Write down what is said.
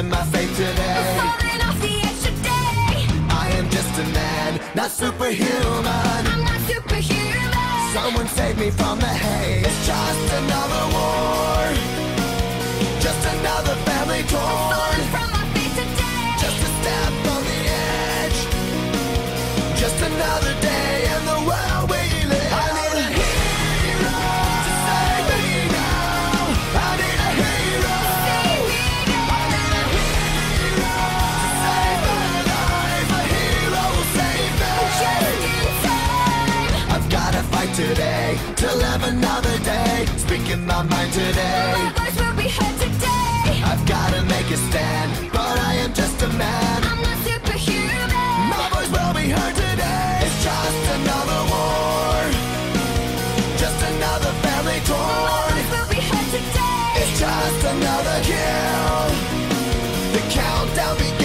testing my faith today. Falling off the edge today. I am just a man, not superhuman. I'm not superhuman. Someone save me from the hate. It's just another war, just another family torn. Falling from my feet today. Just a step on the edge, just another day in the world we live. I need a hero to save me now. I need a hero. I need a hero to save my life. A hero will save me. Just in time. I've gotta fight today to live another day. Speaking my mind today. My voice will be heard today. I've gotta make a stand, but I am just a man. I'm not superhuman. My voice will be heard today. It's just another war, just another family My torn. voice will be heard today. It's just another kill. The countdown begins.